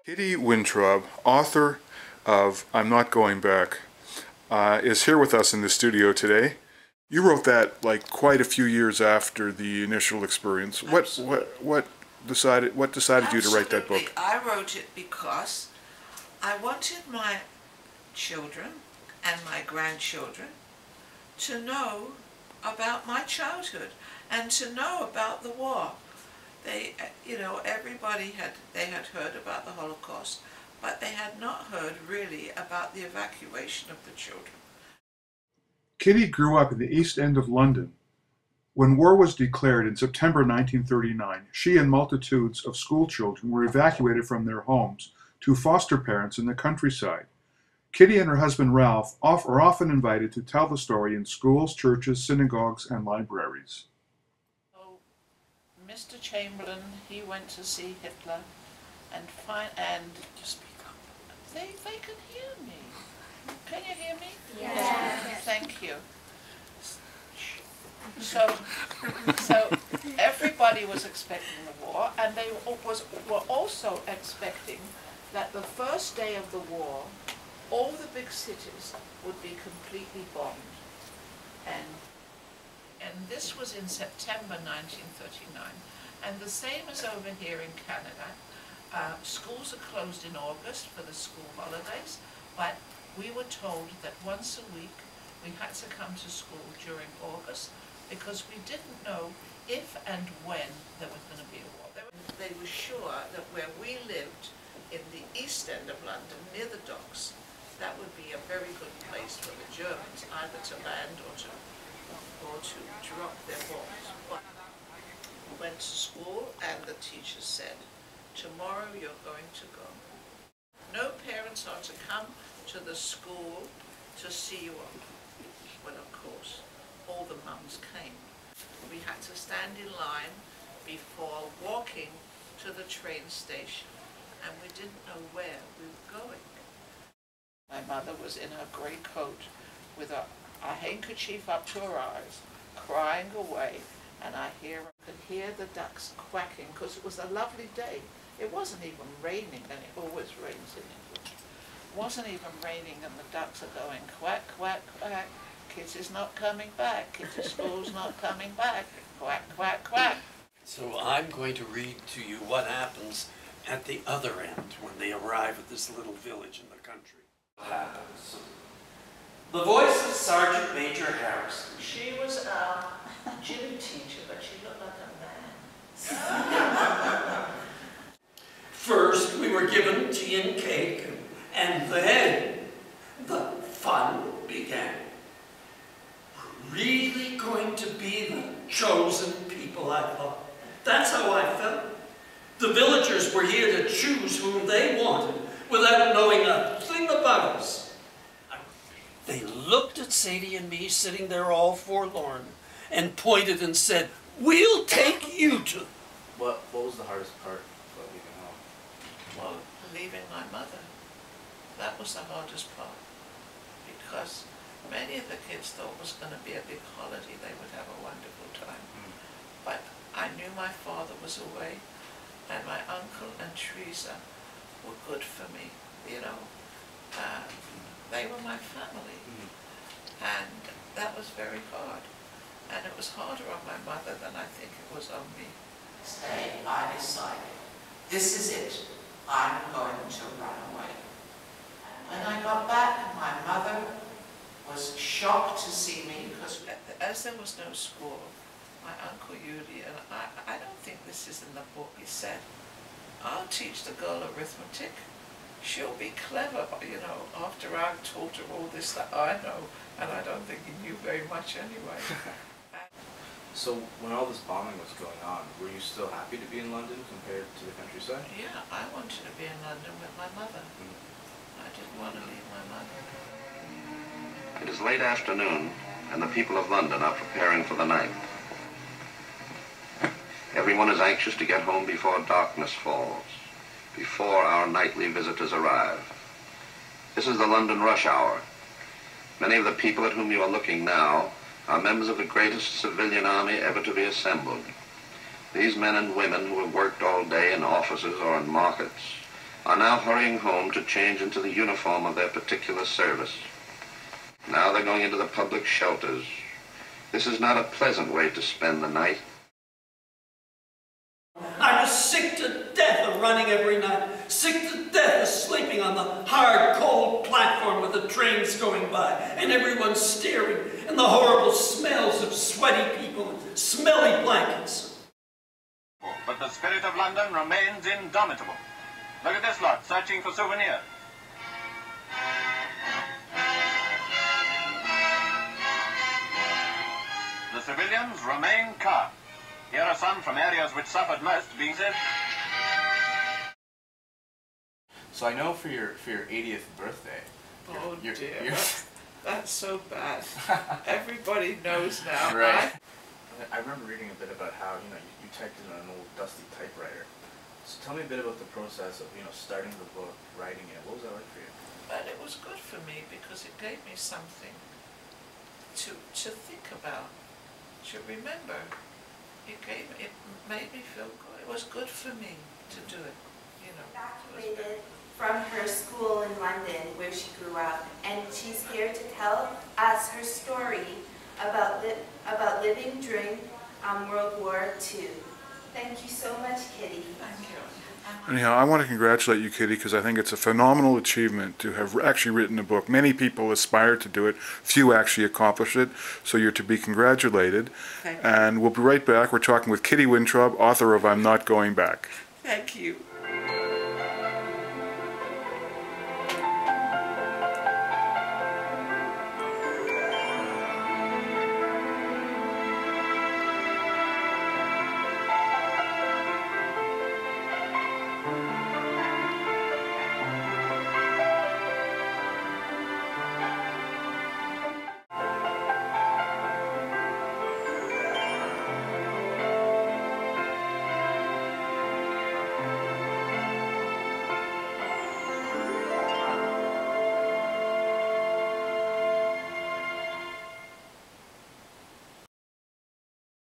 Kitty Wintrob, author of I'm Not Going Back, is here with us in the studio today. You wrote that like quite a few years after the initial experience. What decided you to write that book? I wrote it because I wanted my children and my grandchildren to know about my childhood and to know about the war. They, everybody had heard about the Holocaust, but they had not heard really about the evacuation of the children. Kitty grew up in the East End of London. When war was declared in September 1939, she and multitudes of schoolchildren were evacuated from their homes to foster parents in the countryside. Kitty and her husband Ralph are often invited to tell the story in schools, churches, synagogues, and libraries. Mr. Chamberlain, he went to see Hitler and just speak up. They can hear me. Can you hear me? Yes. Thank you. So everybody was expecting the war, and they were also expecting that the first day of the war, all the big cities would be completely bombed. And this was in September 1939, and the same as over here in Canada. Schools are closed in August for the school holidays, but we were told that once a week we had to come to school during August because we didn't know if and when there was going to be a war. They were sure that where we lived in the East End of London, near the docks, that would be a very good place for the Germans, either to land or to drop their bombs. But we went to school and the teacher said, tomorrow you're going to go. No parents are to come to the school to see you off. Well, of course, all the mums came. We had to stand in line before walking to the train station, and we didn't know where we were going. My mother was in her grey coat with a handkerchief up to her eyes, crying away, and I could hear the ducks quacking because it was a lovely day. It wasn't even raining, and it always rains in England. It wasn't even raining, and the ducks are going quack, quack, quack. Kitty's not coming back. Kitty school's not coming back. Quack, quack, quack. So I'm going to read to you what happens at the other end when they arrive at this little village in the country. Happens. The voice of Sergeant Major Harrison. She was a gym teacher, but she looked like a man. First, we were given tea and cake, and then the fun began. We're really going to be the chosen people, I thought. That's how I felt. The villagers were here to choose whom they wanted without knowing a thing about us. They looked at Sadie and me sitting there all forlorn and pointed and said, "We'll take you to..." What was the hardest part about leaving home? Well, leaving my mother. That was the hardest part. Because many of the kids thought it was going to be a big holiday. They would have a wonderful time. But I knew my father was away, and my uncle and Teresa were good for me, They were my family. And that was very hard. And it was harder on my mother than I think it was on me. Today I decided, this is it. I'm going to run away. When I got back, my mother was shocked to see me because as there was no school, my Uncle Yuli, and I don't think this is in the book, he said, I'll teach the girl arithmetic. She'll be clever, after I've taught her all this that I know, and I don't think he knew very much anyway. So when all this bombing was going on, were you still happy to be in London compared to the countryside? Yeah, I wanted to be in London with my mother. I didn't want to leave my mother. It is late afternoon, and the people of London are preparing for the night. Everyone is anxious to get home before darkness falls, before our nightly visitors arrive. This is the London rush hour. Many of the people at whom you are looking now are members of the greatest civilian army ever to be assembled. These men and women who have worked all day in offices or in markets are now hurrying home to change into the uniform of their particular service. Now they're going into the public shelters. This is not a pleasant way to spend the night. I was sick to death of running every night, sick to death of sleeping on the hard, cold platform with the trains going by, and everyone staring, and the horrible smells of sweaty people and smelly blankets. But the spirit of London remains indomitable. Look at this lot, searching for souvenirs. The civilians remain calm. Here are some from areas which suffered most being said. So I know for your 80th birthday. Oh you're, dear, that's so bad. Everybody knows now. Right. I remember reading a bit about how you typed in an old dusty typewriter. So tell me a bit about the process of starting the book, writing it. What was that like for you? But it was good for me because it gave me something to think about, to remember. It made me feel good. It was good for me to do it, Evacuated from her school in London where she grew up, and she's here to tell us her story about living during World War II. Thank you so much, Kitty. Thank you. Anyhow, I want to congratulate you, Kitty, because I think it's a phenomenal achievement to have actually written a book. Many people aspire to do it. Few actually accomplish it. So you're to be congratulated. Thank you. And we'll be right back. We're talking with Kitty Wintrob, author of I'm Not Going Back. Thank you.